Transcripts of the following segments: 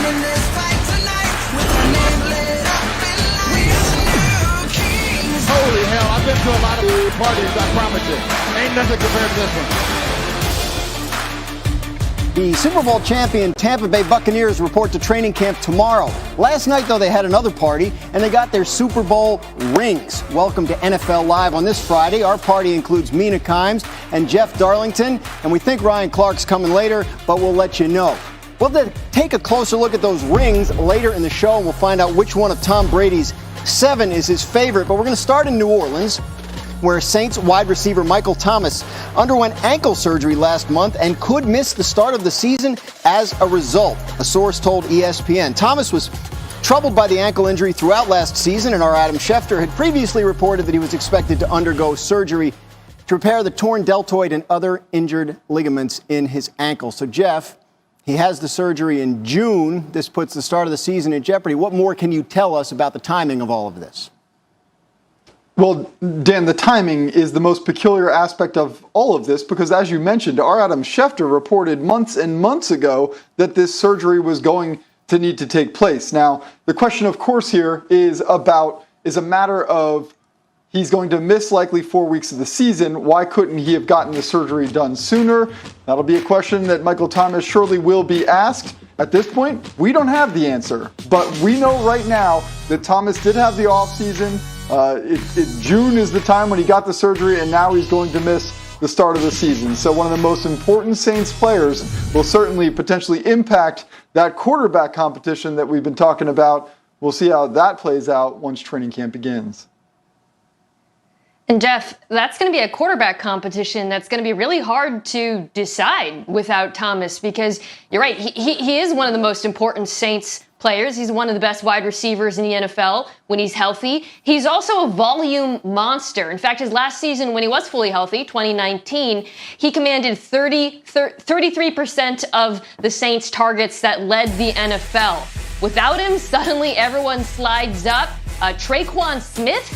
winning this fight tonight with our name lit up in lights. We are the new kings. Holy hell, I've been to a lot of parties, I promise you. Ain't nothing compared to this one. The Super Bowl champion Tampa Bay Buccaneers report to training camp tomorrow. Last night, though, they had another party, and they got their Super Bowl rings. Welcome to NFL Live on this Friday. Our party includes Mina Kimes and Jeff Darlington, and we think Ryan Clark's coming later, but we'll let you know. We'll then take a closer look at those rings later in the show, and we'll find out which one of Tom Brady's 7 is his favorite. But we're going to start in New Orleans, where Saints wide receiver Michael Thomas underwent ankle surgery last month and could miss the start of the season as a result, a source told ESPN. Thomas was troubled by the ankle injury throughout last season, and our Adam Schefter had previously reported that he was expected to undergo surgery to repair the torn deltoid and other injured ligaments in his ankle. So, Jeff, he has the surgery in June. This puts the start of the season in jeopardy. What more can you tell us about the timing of all of this? Well, Dan, the timing is the most peculiar aspect of all of this because, as you mentioned, our Adam Schefter reported months and months ago that this surgery was going to need to take place. Now, the question, of course, here is a matter of he's going to miss likely 4 weeks of the season. Why couldn't he have gotten the surgery done sooner? That'll be a question that Michael Thomas surely will be asked. At this point, we don't have the answer, but we know right now that Thomas did have the offseason. June is the time when he got the surgery, and now he's going to miss the start of the season. So one of the most important Saints players will certainly potentially impact that quarterback competition that we've been talking about. We'll see how that plays out once training camp begins. And Jeff, that's going to be a quarterback competition that's going to be really hard to decide without Thomas because you're right, he is one of the most important Saints players. He's one of the best wide receivers in the NFL when he's healthy. He's also a volume monster. In fact, his last season when he was fully healthy, 2019, he commanded 33% of the Saints' targets that led the NFL. Without him, suddenly everyone slides up. Traquan Smith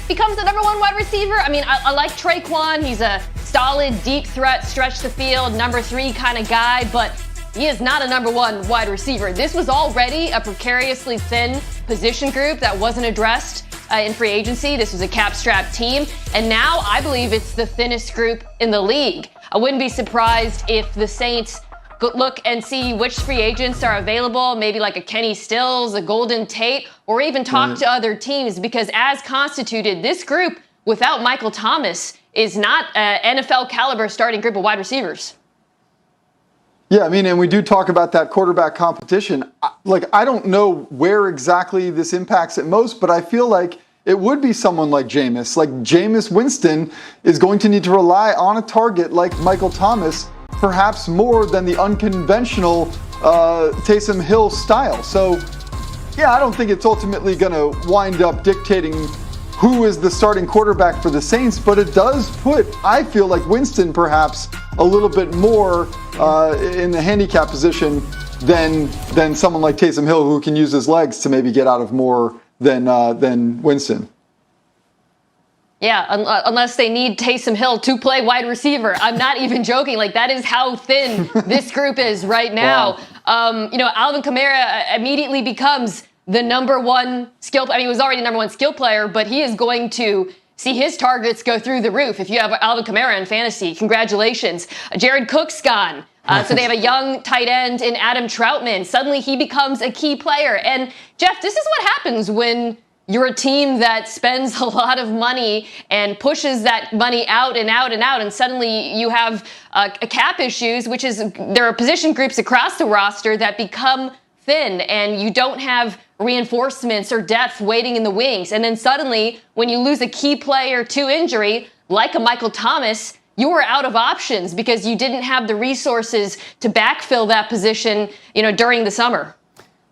becomes the number 1 wide receiver. I mean, I like Traquan. He's a solid, deep threat, stretch the field, number 3 kind of guy, but he is not a number 1 wide receiver. This was already a precariously thin position group that wasn't addressed in free agency. This was a cap-strapped team, and now I believe it's the thinnest group in the league. I wouldn't be surprised if the Saints look and see which free agents are available, maybe like a Kenny Stills, a Golden Tate, or even talk to other teams, because as constituted, this group without Michael Thomas is not an NFL caliber starting group of wide receivers. Yeah, I mean, and we do talk about that quarterback competition. I don't know where exactly this impacts it most, but I feel like it would be someone like Jameis. Like Jameis Winston is going to need to rely on a target like Michael Thomas, perhaps more than the unconventional Taysom Hill style. So, yeah, I don't think it's ultimately going to wind up dictating who is the starting quarterback for the Saints, but it does put, I feel like, Winston perhaps a little bit more in the handicap position than someone like Taysom Hill, who can use his legs to maybe get out of more than Winston. Yeah, unless they need Taysom Hill to play wide receiver. I'm not even joking. Like, that is how thin this group is right now. Wow. Alvin Kamara immediately becomes the number 1 skill. I mean, he was already the number 1 skill player, but he is going to see his targets go through the roof. If you have Alvin Kamara in fantasy, congratulations. Jared Cook's gone. So they have a young tight end in Adam Troutman. Suddenly he becomes a key player. And Jeff, this is what happens when you're a team that spends a lot of money and pushes that money out and out and out, and suddenly you have cap issues, which is there are position groups across the roster that become thin, and you don't have reinforcements or depth waiting in the wings. And then suddenly, when you lose a key player to injury, like a Michael Thomas, you were out of options because you didn't have the resources to backfill that position, during the summer.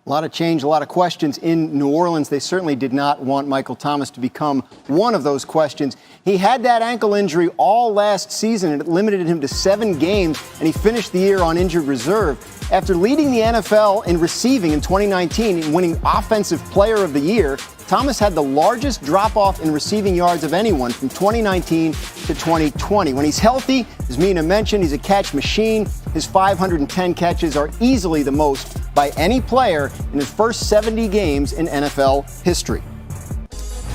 A lot of change, a lot of questions in New Orleans. They certainly did not want Michael Thomas to become one of those questions. He had that ankle injury all last season, and it limited him to 7 games, and he finished the year on injured reserve. After leading the NFL in receiving in 2019 and winning Offensive Player of the Year, Thomas had the largest drop-off in receiving yards of anyone from 2019 to 2020. When he's healthy, as Mina mentioned, he's a catch machine. His 510 catches are easily the most by any player in his first 70 games in NFL history.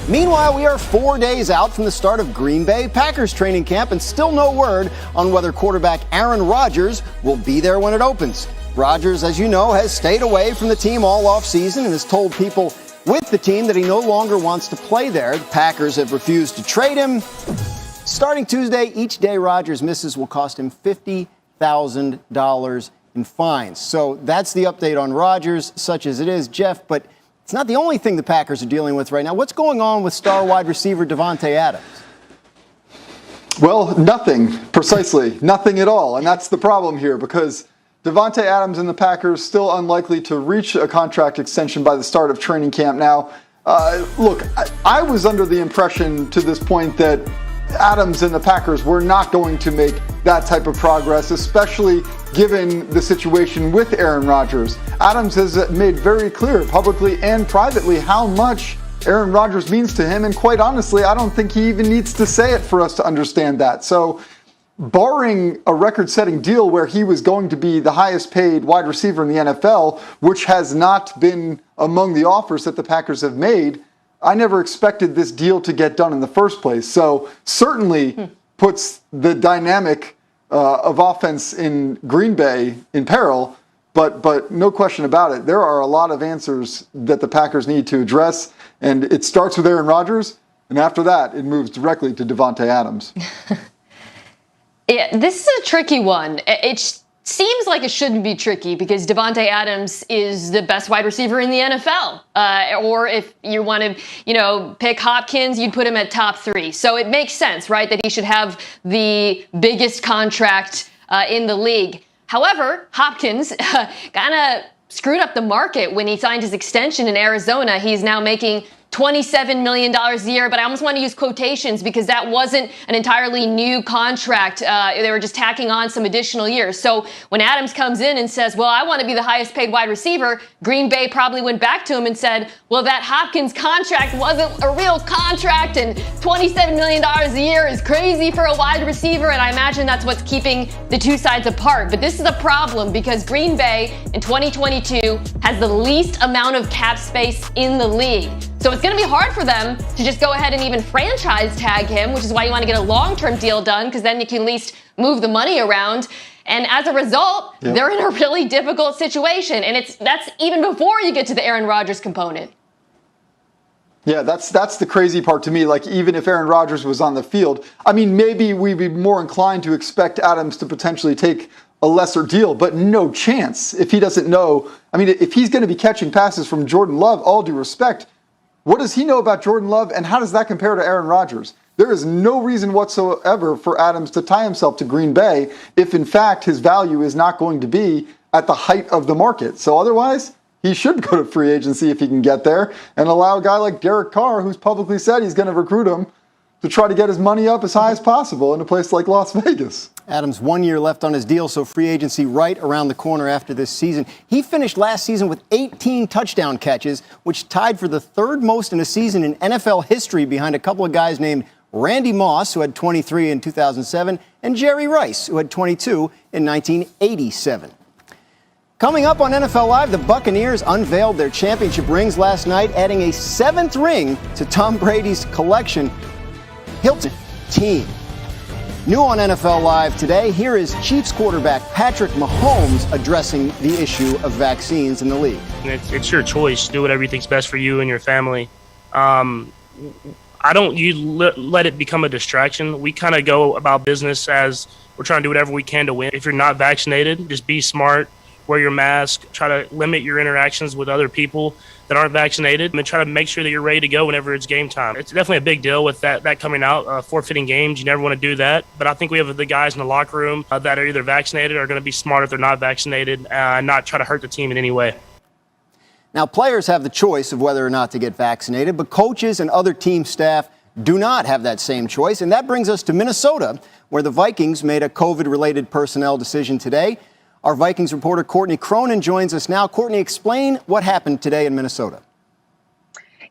Meanwhile, we are 4 days out from the start of Green Bay Packers training camp and still no word on whether quarterback Aaron Rodgers will be there when it opens. Rodgers, as you know, has stayed away from the team all offseason and has told people with the team that he no longer wants to play there. The Packers have refused to trade him. Starting Tuesday, each day Rodgers misses will cost him $50,000 in fines. So that's the update on Rodgers, such as it is, Jeff. But it's not the only thing the Packers are dealing with right now. What's going on with star wide receiver Davante Adams? Well, nothing, precisely. Nothing at all. And that's the problem here, because Davante Adams and the Packers still unlikely to reach a contract extension by the start of training camp. Now, look, I was under the impression to this point that Adams and the Packers were not going to make that type of progress, especially given the situation with Aaron Rodgers. Adams has made very clear publicly and privately how much Aaron Rodgers means to him, and quite honestly, I don't think he even needs to say it for us to understand that. So, barring a record-setting deal where he was going to be the highest paid wide receiver in the NFL, which has not been among the offers that the Packers have made, I never expected this deal to get done in the first place. So certainly puts the dynamic of offense in Green Bay in peril, but no question about it. There are a lot of answers that the Packers need to address, and it starts with Aaron Rodgers, and after that, it moves directly to Davante Adams. Yeah, this is a tricky one. It seems like it shouldn't be tricky because Davante Adams is the best wide receiver in the NFL. Or if you want to, pick Hopkins, you'd put him at top 3. So it makes sense, right, that he should have the biggest contract in the league. However, Hopkins kind of screwed up the market when he signed his extension in Arizona. He's now making $27 million a year, but I almost want to use quotations because that wasn't an entirely new contract. They were just tacking on some additional years. So when Adams comes in and says, well, I want to be the highest paid wide receiver, Green Bay probably went back to him and said, well, that Hopkins contract wasn't a real contract and $27 million a year is crazy for a wide receiver. And I imagine that's what's keeping the two sides apart. But this is a problem because Green Bay in 2022 has the least amount of cap space in the league. So it's going to be hard for them to just go ahead and even franchise tag him, which is why you want to get a long-term deal done, because then you can at least move the money around. And as a result, they're in a really difficult situation. And that's even before you get to the Aaron Rodgers component. Yeah, that's the crazy part to me. Like, even if Aaron Rodgers was on the field, I mean, maybe we'd be more inclined to expect Adams to potentially take a lesser deal, but no chance if he doesn't know. I mean, if he's going to be catching passes from Jordan Love, all due respect, what does he know about Jordan Love, and how does that compare to Aaron Rodgers? There is no reason whatsoever for Adams to tie himself to Green Bay if, in fact, his value is not going to be at the height of the market. So otherwise, he should go to free agency if he can get there and allow a guy like Derek Carr, who's publicly said he's going to recruit him, to try to get his money up as high as possible in a place like Las Vegas. Adams, 1 year left on his deal, so free agency right around the corner after this season. He finished last season with 18 touchdown catches, which tied for the third most in a season in NFL history behind a couple of guys named Randy Moss, who had 23 in 2007, and Jerry Rice, who had 22 in 1987. Coming up on NFL Live, the Buccaneers unveiled their championship rings last night, adding a 7th ring to Tom Brady's collection. Hilton team. New on NFL Live today, here is Chiefs quarterback Patrick Mahomes addressing the issue of vaccines in the league. It's your choice. Do whatever you think's best for you and your family. Let it become a distraction. We kind of go about business as we're trying to do whatever we can to win. If you're not vaccinated, just be smart, wear your mask, try to limit your interactions with other people that aren't vaccinated, and try to make sure that you're ready to go whenever it's game time. It's definitely a big deal with that coming out, forfeiting games. You never want to do that. But I think we have the guys in the locker room that are either vaccinated or are going to be smart if they're not vaccinated and not try to hurt the team in any way. Now, players have the choice of whether or not to get vaccinated, but coaches and other team staff do not have that same choice. And that brings us to Minnesota, where the Vikings made a COVID-related personnel decision today. Our Vikings reporter Courtney Cronin joins us now. Courtney, explain what happened today in Minnesota.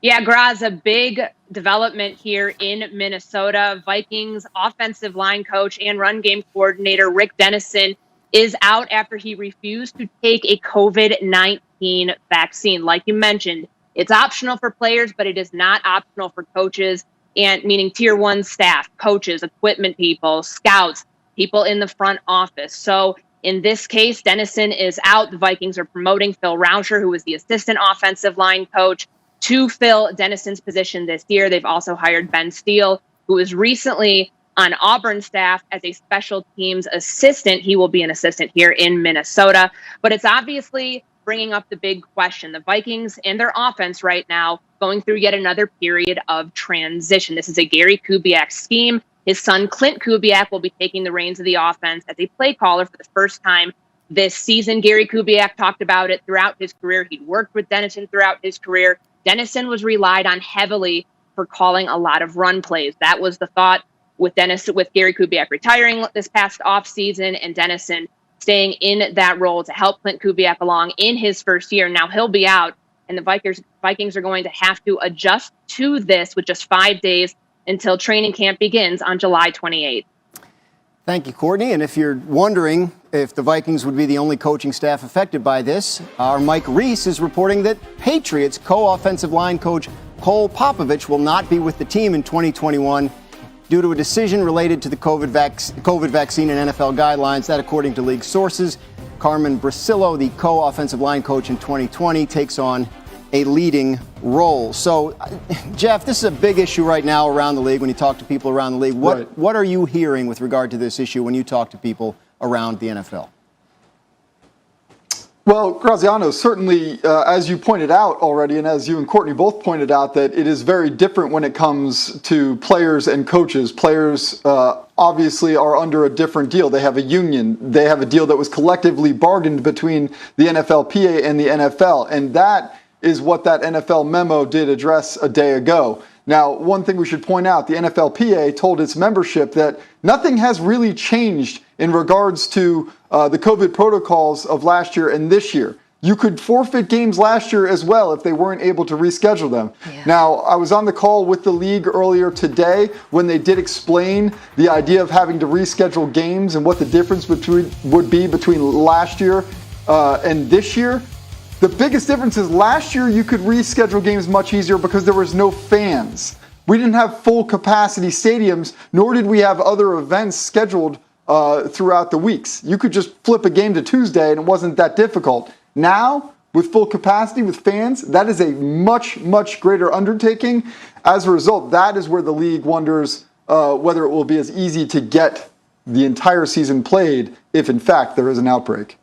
Yeah, Graz, a big development here in Minnesota. Vikings offensive line coach and run game coordinator Rick Dennison is out after he refused to take a COVID-19 vaccine. Like you mentioned, it's optional for players, but it is not optional for coaches, and meaning tier 1 staff, coaches, equipment people, scouts, people in the front office. So in this case, Dennison is out. The Vikings are promoting Phil Rauscher, who was the assistant offensive line coach, to fill Dennison's position this year. They've also hired Ben Steele, who was recently on Auburn staff as a special teams assistant. He will be an assistant here in Minnesota. But it's obviously bringing up the big question. The Vikings and their offense right now going through yet another period of transition. This is a Gary Kubiak scheme. His son, Clint Kubiak, will be taking the reins of the offense as a play caller for the first time this season. Gary Kubiak talked about it throughout his career. He'd worked with Dennison throughout his career. Dennison was relied on heavily for calling a lot of run plays. That was the thought with Gary Kubiak retiring this past offseason and Dennison staying in that role to help Clint Kubiak along in his first year. Now he'll be out, and the Vikings are going to have to adjust to this with just 5 days until training camp begins on July 28th. Thank you, Courtney. And if you're wondering if the Vikings would be the only coaching staff affected by this, our Mike Reese is reporting that Patriots co-offensive line coach Cole Popovich will not be with the team in 2021 due to a decision related to the COVID vaccine and NFL guidelines. That, according to league sources, Carmen Brasillo, the co-offensive line coach in 2020, takes on a leading role. So, Jeff, this is a big issue right now around the league when you talk to people around the league. What are you hearing with regard to this issue when you talk to people around the NFL? Well, Graziano, certainly, as you pointed out already, and as you and Courtney both pointed out, that it is very different when it comes to players and coaches. Players obviously are under a different deal. They have a union. They have a deal that was collectively bargained between the NFLPA and the NFL, and that is what that NFL memo did address a day ago. Now, one thing we should point out, the NFLPA told its membership that nothing has really changed in regards to the COVID protocols of last year and this year. You could forfeit games last year as well if they weren't able to reschedule them. Yeah. Now, I was on the call with the league earlier today when they did explain the idea of having to reschedule games and what the difference would be between last year and this year. The biggest difference is last year you could reschedule games much easier because there was no fans. We didn't have full capacity stadiums, nor did we have other events scheduled throughout the weeks. You could just flip a game to Tuesday and it wasn't that difficult. Now, with full capacity, with fans, that is a much, much greater undertaking. As a result, that is where the league wonders whether it will be as easy to get the entire season played if, in fact, there is an outbreak.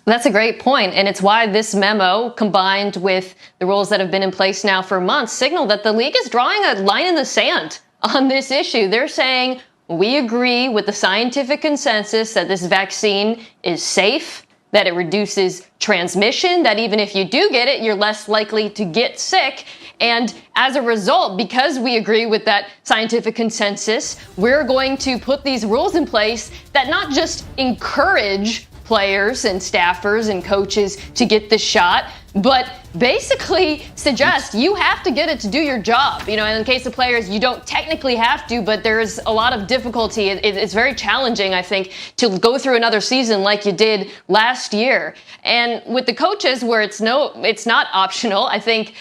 That's a great point, and it's why this memo, combined with the rules that have been in place now for months, signal that the league is drawing a line in the sand on this issue. They're saying, we agree with the scientific consensus that this vaccine is safe, that it reduces transmission, that even if you do get it, you're less likely to get sick. And as a result, because we agree with that scientific consensus, we're going to put these rules in place that not just encourage players and staffers and coaches to get the shot, but basically suggest you have to get it to do your job. You know, in the case of players, you don't technically have to, but there's a lot of difficulty. It's very challenging, I think, to go through another season like you did last year. And with the coaches, where it's not optional, I think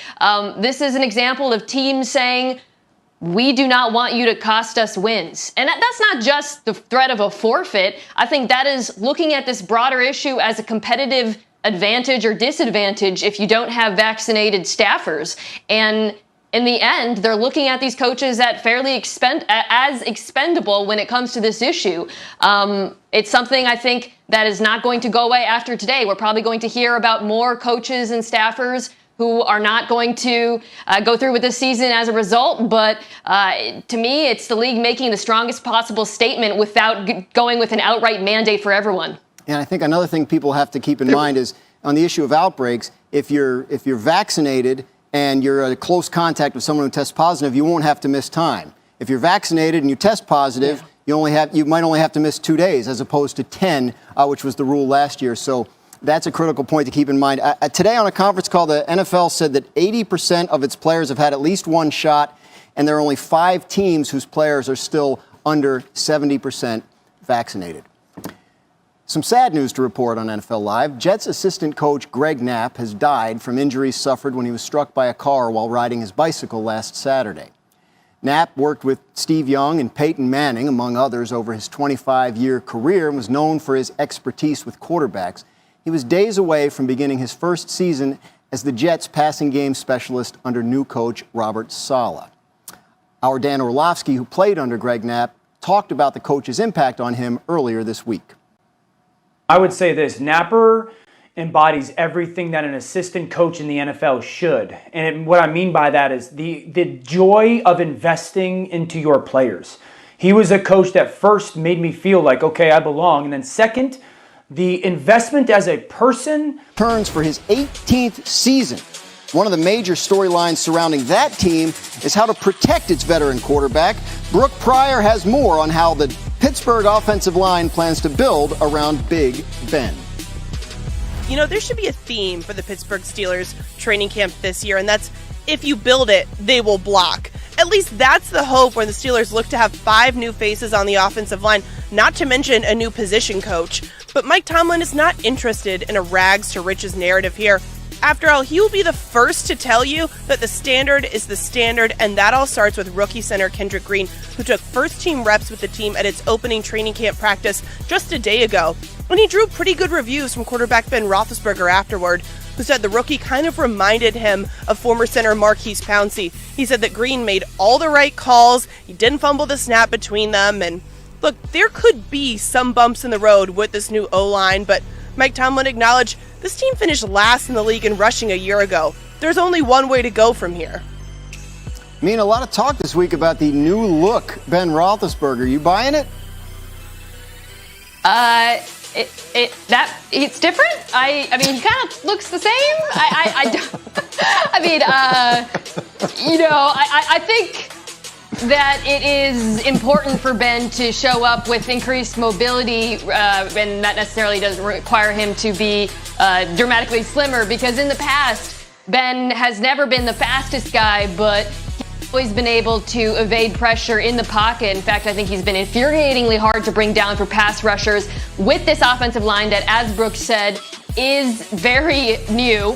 this is an example of teams saying, we do not want you to cost us wins. And that's not just the threat of a forfeit. I think that is looking at this broader issue as a competitive advantage or disadvantage if you don't have vaccinated staffers. And in the end, they're looking at these coaches as fairly expendable when it comes to this issue. It's something I think that is not going to go away after today. We're probably going to hear about more coaches and staffers who are not going to go through with this season as a result. But to me, it's the league making the strongest possible statement without going with an outright mandate for everyone. And I think another thing people have to keep in mind is on the issue of outbreaks, if you're vaccinated and you're in close contact with someone who tests positive, you won't have to miss time. If you're vaccinated and you test positive, you might only have to miss 2 days as opposed to 10, which was the rule last year. So That's a critical point to keep in mind. Today on a conference call, the NFL said that 80% of its players have had at least one shot, and there are only 5 teams whose players are still under 70% vaccinated. Some sad news to report on NFL Live. Jets assistant coach Greg Knapp has died from injuries suffered when he was struck by a car while riding his bicycle last Saturday. Knapp worked with Steve Young and Peyton Manning, among others, over his 25-year career and was known for his expertise with quarterbacks. He was days away from beginning his first season as the Jets' passing game specialist under new coach Robert Saleh. Our Dan Orlovsky, who played under Greg Knapp, talked about the coach's impact on him earlier this week. I would say this, Napper embodies everything that an assistant coach in the NFL should. And what I mean by that is the joy of investing into your players. He was a coach that first made me feel like, okay, I belong. And then second, the investment as a person. Turns for his 18th season. One of the major storylines surrounding that team is how to protect its veteran quarterback. Brooke Pryor has more on how the Pittsburgh offensive line plans to build around Big Ben. You know, there should be a theme for the Pittsburgh Steelers training camp this year, and that's if you build it, they will block. At least that's the hope when the Steelers look to have 5 new faces on the offensive line, not to mention a new position coach. But Mike Tomlin is not interested in a rags to riches narrative here. After all, he will be the first to tell you that the standard is the standard, and that all starts with rookie center Kendrick Green, who took first-team reps with the team at its opening training camp practice just a day ago. And he drew pretty good reviews from quarterback Ben Roethlisberger afterward, who said the rookie kind of reminded him of former center Marquise Pouncey. He said that Green made all the right calls, he didn't fumble the snap between them, and look, there could be some bumps in the road with this new O-line, but Mike Tomlin acknowledged this team finished last in the league in rushing a year ago. There's only one way to go from here. I mean, a lot of talk this week about the new look Ben Roethlisberger. You buying it? It's different. I mean, he kind of looks the same. I think that it is important for Ben to show up with increased mobility, and that necessarily doesn't require him to be dramatically slimmer, because in the past, Ben has never been the fastest guy, but he's always been able to evade pressure in the pocket. In fact, I think he's been infuriatingly hard to bring down for pass rushers with this offensive line that, as Brooks said, is very new.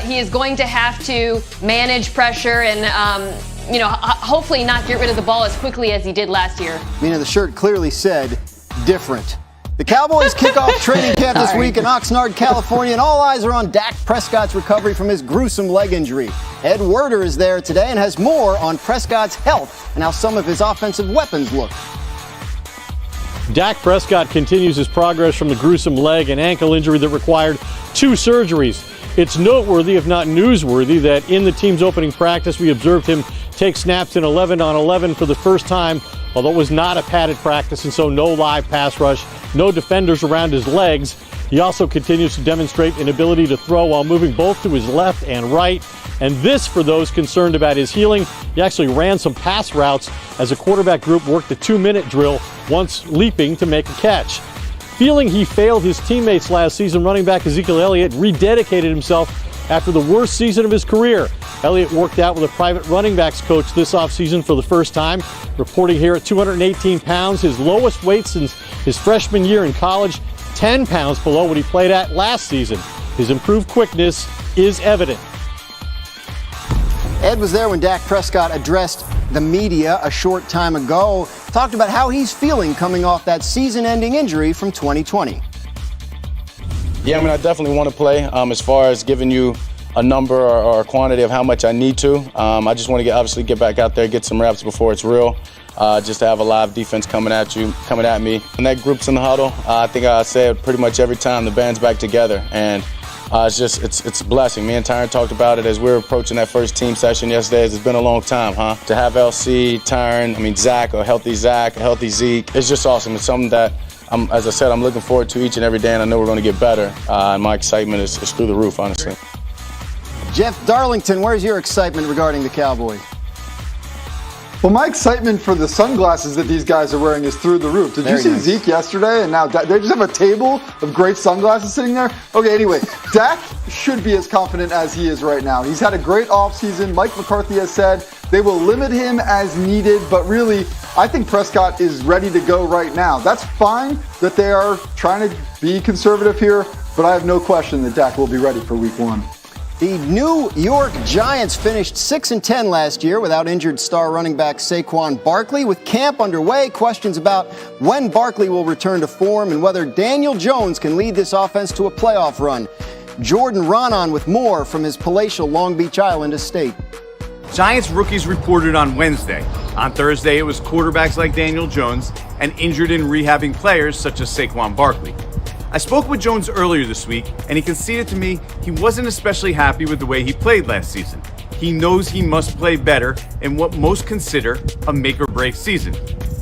He is going to have to manage pressure and hopefully not get rid of the ball as quickly as he did last year. The shirt clearly said different. The Cowboys kick off training camp this week in Oxnard, California, and all eyes are on Dak Prescott's recovery from his gruesome leg injury. Ed Werder is there today and has more on Prescott's health and how some of his offensive weapons look. Dak Prescott continues his progress from the gruesome leg and ankle injury that required 2 surgeries. It's noteworthy, if not newsworthy, that in the team's opening practice, we observed him take snaps in 11-on-11 for the first time, although it was not a padded practice, and so no live pass rush, no defenders around his legs. He also continues to demonstrate an ability to throw while moving both to his left and right. And this, for those concerned about his healing, he actually ran some pass routes as a quarterback group worked a 2-minute drill, once leaping to make a catch. Feeling he failed his teammates last season, running back Ezekiel Elliott rededicated himself after the worst season of his career. Elliott worked out with a private running backs coach this offseason for the first time, reporting here at 218 pounds, his lowest weight since his freshman year in college, 10 pounds below what he played at last season. His improved quickness is evident. Ed was there when Dak Prescott addressed the media a short time ago, talked about how he's feeling coming off that season-ending injury from 2020. Yeah, I definitely want to play. As far as giving you a number or a quantity of how much I need to, I just want to get back out there, get some reps before it's real. Just to have a live defense coming at me. When that group's in the huddle, I think I say it pretty much every time, the band's back together. And it's a blessing. Me and Tyron talked about it as we were approaching that first team session yesterday. It's been a long time, huh? To have LC, Tyron, Zach, a healthy Zeke, it's just awesome. It's something that, as I said, I'm looking forward to each and every day, and I know we're going to get better. And my excitement is through the roof, honestly. Jeff Darlington, where's your excitement regarding the Cowboys? Well, my excitement for the sunglasses that these guys are wearing is through the roof. Did you see Zeke yesterday? And now they just have a table of great sunglasses sitting there? Okay, anyway, Dak should be as confident as he is right now. He's had a great offseason. Mike McCarthy has said they will limit him as needed, but really, I think Prescott is ready to go right now. That's fine that they are trying to be conservative here, but I have no question that Dak will be ready for week 1. The New York Giants finished 6-10 last year without injured star running back Saquon Barkley. With camp underway, questions about when Barkley will return to form and whether Daniel Jones can lead this offense to a playoff run. Jordan Ronan with more from his palatial Long Beach Island estate. Giants rookies reported on Wednesday. On Thursday, it was quarterbacks like Daniel Jones and injured and rehabbing players such as Saquon Barkley. I spoke with Jones earlier this week, and he conceded to me he wasn't especially happy with the way he played last season. He knows he must play better in what most consider a make-or-break season.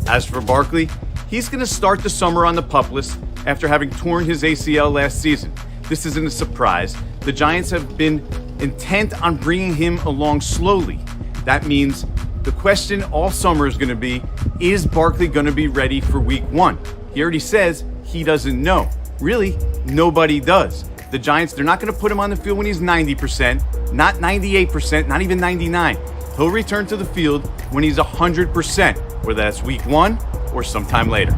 As for Barkley, he's going to start the summer on the PUP list after having torn his ACL last season. This isn't a surprise. The Giants have been intent on bringing him along slowly. That means the question all summer is going to be, is Barkley going to be ready for week 1? He already says he doesn't know. Really, nobody does. The Giants, they're not going to put him on the field when he's 90%, not 98%, not even 99%. He'll return to the field when he's 100%, whether that's week 1 or sometime later.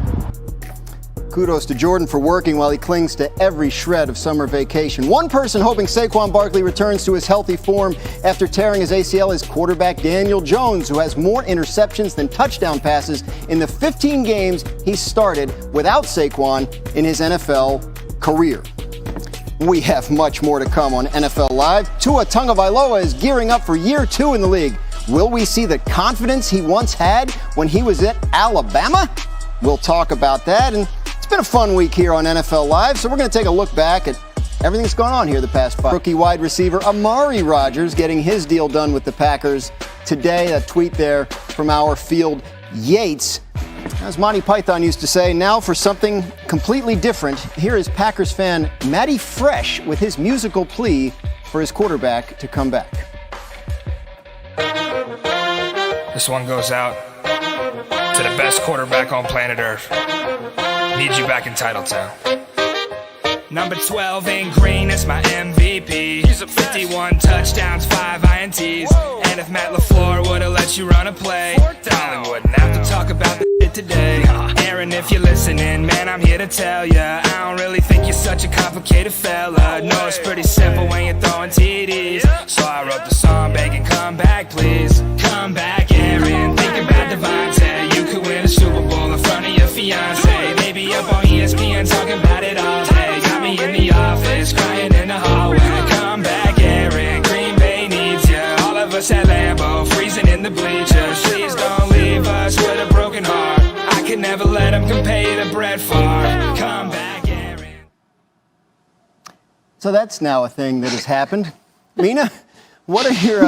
Kudos to Jordan for working while he clings to every shred of summer vacation. One person hoping Saquon Barkley returns to his healthy form after tearing his ACL is quarterback Daniel Jones, who has more interceptions than touchdown passes in the 15 games he started without Saquon in his NFL career. We have much more to come on NFL Live. Tua Tagovailoa is gearing up for year 2 in the league. Will we see the confidence he once had when he was at Alabama? We'll talk about that. And it's been a fun week here on NFL Live, so we're going to take a look back at everything that's gone on here the past 5. Rookie wide receiver Amari Rodgers getting his deal done with the Packers today. A tweet there from our Field Yates. As Monty Python used to say, now for something completely different. Here is Packers fan Matty Fresh with his musical plea for his quarterback to come back. This one goes out to the best quarterback on planet Earth. Need you back in Titletown. Number 12 in green is my MVP. 51 touchdowns, 5 INTs. Whoa. And if Matt LaFleur would've let you run a play, probably wouldn't have to talk about the shit today. Aaron, if you're listening, man, I'm here to tell ya, I don't really think you're such a complicated fella. No, it's pretty simple when you're throwing TDs. So I wrote the song begging, come back, please. Come back, Aaron. Think about Davante. You could win a Super Bowl in front of your fiance. Maybe up on ESPN talking about it all day. Got me in the office, crying in the hallway. Come back, Aaron. Green Bay needs ya. All of us at Lambeau, freezing in the bleachers. Please don't leave us with a broken heart. I could never let him compare you to Brett Favre. Come back, Aaron. So that's now a thing that has happened. Mina, what are your...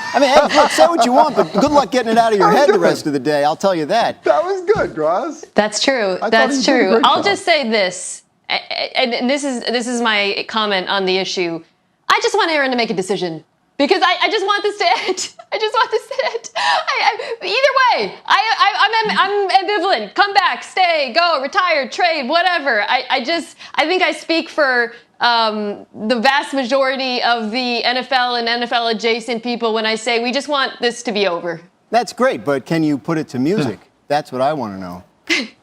I mean, look, say what you want, but good luck getting it out of your head the rest of the day. I'll tell you that. That was good, Roz. That's true. That's true. I'll just say this, and this is my comment on the issue. I just want Aaron to make a decision because I just want this to end. I just want this to end. Either way, I'm ambivalent. Come back, stay, go, retire, trade, whatever. I think I speak for the vast majority of the NFL and NFL adjacent people when I say we just want this to be over. That's great, but can you put it to music? That's what I want to know.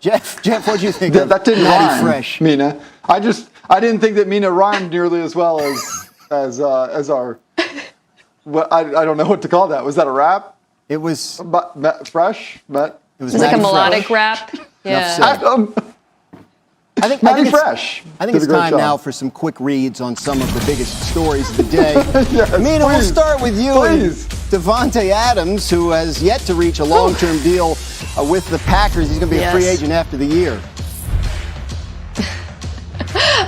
Jeff, what do you think of that didn't Matty rhyme, Fresh? Mina. I didn't think that Mina rhymed nearly as well as our. Well, I don't know what to call that. Was that a rap? It was fresh. But it was like a melodic rap. Yeah. I think it's time now for some quick reads on some of the biggest stories of the day. Yes, Mina, we'll start with you. Please. Davante Adams, who has yet to reach a long-term deal with the Packers. He's going to be a free agent after the year.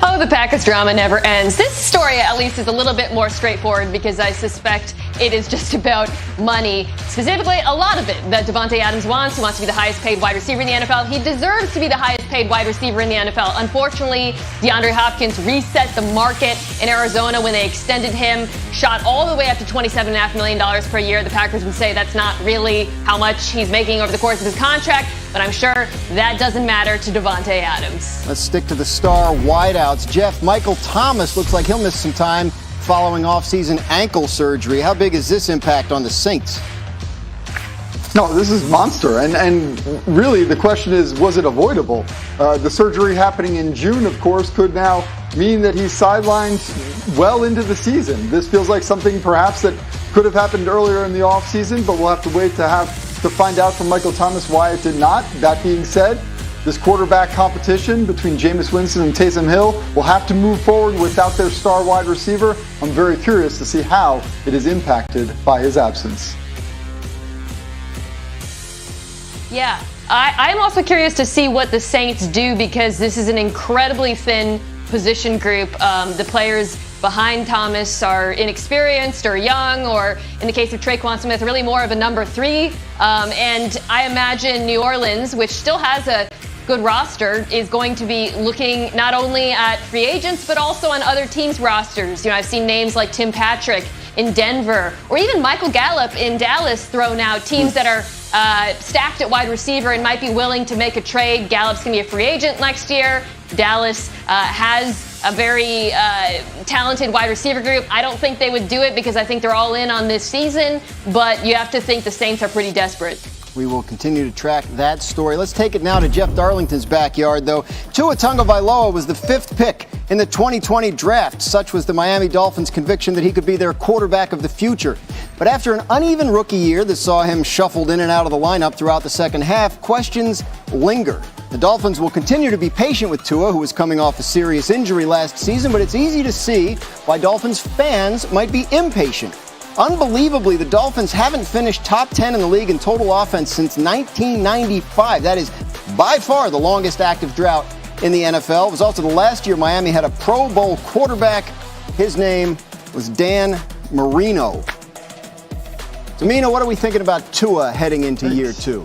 Oh, the Packers drama never ends. This story, at least, is a little bit more straightforward because I suspect it is just about money. Specifically, a lot of it that Davante Adams wants. He wants to be the highest paid wide receiver in the NFL. He deserves to be the highest paid wide receiver in the NFL. Unfortunately, DeAndre Hopkins reset the market in Arizona when they extended him, shot all the way up to $27.5 million per year. The Packers would say that's not really how much he's making over the course of his contract, but I'm sure that doesn't matter to Davante Adams. Let's stick to the star wideouts. Jeff, Michael Thomas looks like he'll miss some time following off-season ankle surgery. How big is this impact on the Saints? No, this is monster. And really the question is, was it avoidable? The surgery happening in June, of course, could now mean that he's sidelined well into the season. This feels like something perhaps that could have happened earlier in the offseason, but we'll have to wait to find out from Michael Thomas why it did not. That being said, this quarterback competition between Jameis Winston and Taysom Hill will have to move forward without their star wide receiver. I'm very curious to see how it is impacted by his absence. Yeah, I'm also curious to see what the Saints do because this is an incredibly thin position group. The players behind Thomas are inexperienced or young, or in the case of Traquan Smith, really more of a number 3. And I imagine New Orleans, which still has a good roster, is going to be looking not only at free agents, but also on other teams' rosters. You know, I've seen names like Tim Patrick in Denver, or even Michael Gallup in Dallas thrown out, teams that are stacked at wide receiver and might be willing to make a trade. Gallup's going to be a free agent next year. Dallas has a very talented wide receiver group. I don't think they would do it because I think they're all in on this season, but you have to think the Saints are pretty desperate. We will continue to track that story. Let's take it now to Jeff Darlington's backyard, though. Tua Tagovailoa was the 5th pick in the 2020 draft. Such was the Miami Dolphins' conviction that he could be their quarterback of the future. But after an uneven rookie year that saw him shuffled in and out of the lineup throughout the second half, questions linger. The Dolphins will continue to be patient with Tua, who was coming off a serious injury last season, but it's easy to see why Dolphins fans might be impatient. Unbelievably, the Dolphins haven't finished top 10 in the league in total offense since 1995. That is by far the longest active drought in the NFL. It was also the last year Miami had a Pro Bowl quarterback. His name was Dan Marino. So, Mina, what are we thinking about Tua heading into year 2?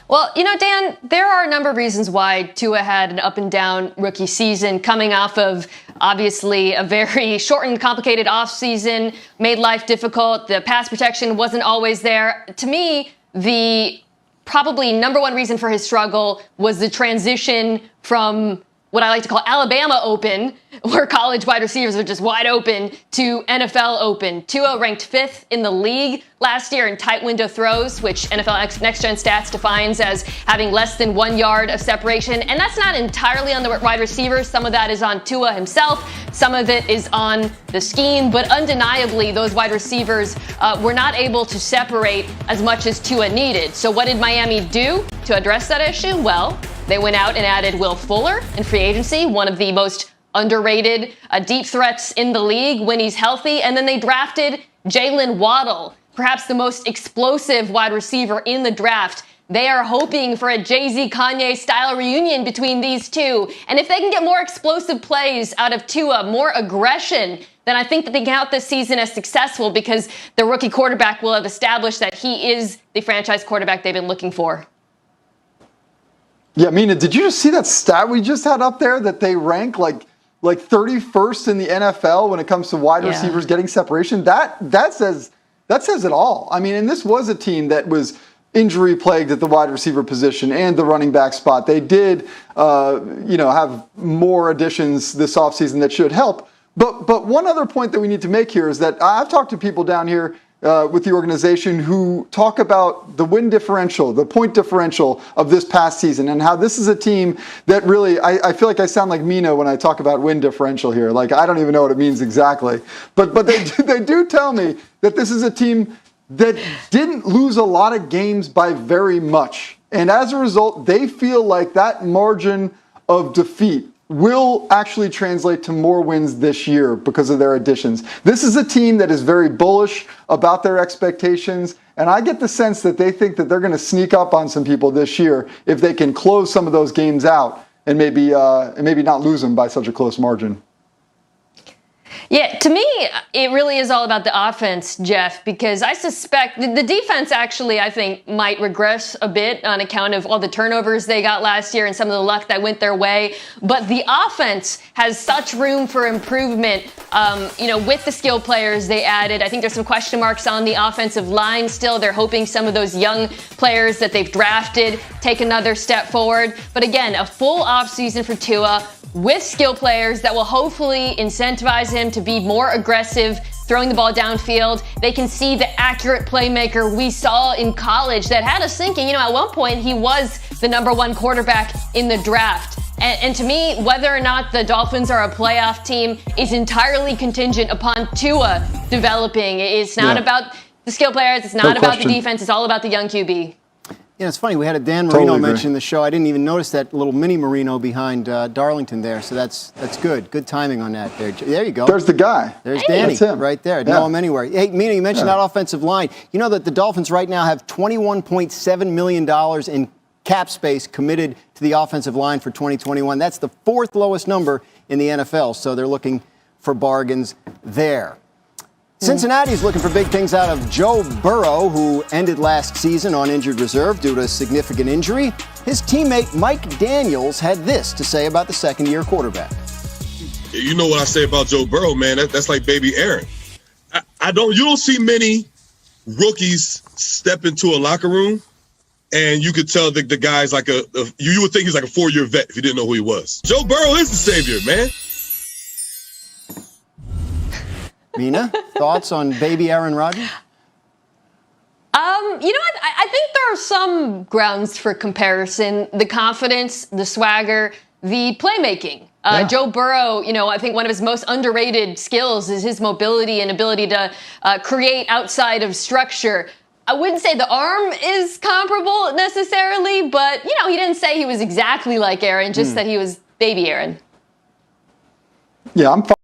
Well, you know, Dan, there are a number of reasons why Tua had an up and down rookie season, coming off of obviously a very shortened, complicated offseason, made life difficult. The pass protection wasn't always there. To me, the probably number one reason for his struggle was the transition from what I like to call Alabama Open, where college wide receivers are just wide open, to NFL Open. Tua ranked 5th in the league last year in tight window throws, which NFL Next Gen Stats defines as having less than 1 yard of separation. And that's not entirely on the wide receivers. Some of that is on Tua himself. Some of it is on the scheme. But undeniably, those wide receivers were not able to separate as much as Tua needed. So what did Miami do to address that issue? Well, they went out and added Will Fuller in free agency, one of the most underrated deep threats in the league when he's healthy. And then they drafted Jalen Waddle, perhaps the most explosive wide receiver in the draft. They are hoping for a Jay-Z Kanye style reunion between these two. And if they can get more explosive plays out of Tua, more aggression, then I think that they can out this season as successful because the rookie quarterback will have established that he is the franchise quarterback they've been looking for. Yeah, Mina, did you just see that stat we just had up there that they rank like 31st in the NFL when it comes to wide receivers getting separation? That says it all. I mean, and this was a team that was injury plagued at the wide receiver position and the running back spot. They did, have more additions this offseason that should help. But one other point that we need to make here is that I've talked to people down here with the organization who talk about the win differential, the point differential of this past season, and how this is a team that really, I feel like I sound like Mina when I talk about win differential here. Like, I don't even know what it means exactly. But they do tell me that this is a team that didn't lose a lot of games by very much. And as a result, they feel like that margin of defeat will actually translate to more wins this year because of their additions. This is a team that is very bullish about their expectations, and I get the sense that they think that they're going to sneak up on some people this year if they can close some of those games out and maybe not lose them by such a close margin. Yeah, to me, it really is all about the offense, Jeff, because I suspect the defense actually, I think, might regress a bit on account of all the turnovers they got last year and some of the luck that went their way. But the offense has such room for improvement, with the skill players they added. I think there's some question marks on the offensive line still. They're hoping some of those young players that they've drafted take another step forward. But again, a full offseason for Tua, with skill players that will hopefully incentivize him to be more aggressive, throwing the ball downfield. They can see the accurate playmaker we saw in college that had us thinking, at one point he was the #1 quarterback in the draft. And to me, whether or not the Dolphins are a playoff team is entirely contingent upon Tua developing. It's not about the skill players. It's not about the defense. It's all about the young QB. Yeah, it's funny. We had a Dan Marino mention in the show. I didn't even notice that little mini Marino behind Darlington there. So that's good. Good timing on that there. There you go. There's the guy. There's Danny. That's him. Right there. Know him anywhere. Hey, Mina, you mentioned that offensive line. You know that the Dolphins right now have $21.7 million in cap space committed to the offensive line for 2021. That's the 4th lowest number in the NFL. So they're looking for bargains there. Cincinnati's looking for big things out of Joe Burrow, who ended last season on injured reserve due to a significant injury. His teammate Mike Daniels had this to say about the second-year quarterback. You know what I say about Joe Burrow, man? That's like baby Aaron. You don't see many rookies step into a locker room, and you could tell the guy's like you would think he's like a 4-year vet if you didn't know who he was. Joe Burrow is the savior, man. Mina, thoughts on baby Aaron Rodgers? You know what? I think there are some grounds for comparison. The confidence, the swagger, the playmaking. Joe Burrow, I think one of his most underrated skills is his mobility and ability to create outside of structure. I wouldn't say the arm is comparable necessarily, but, he didn't say he was exactly like Aaron, just that he was baby Aaron. Yeah, I'm fine.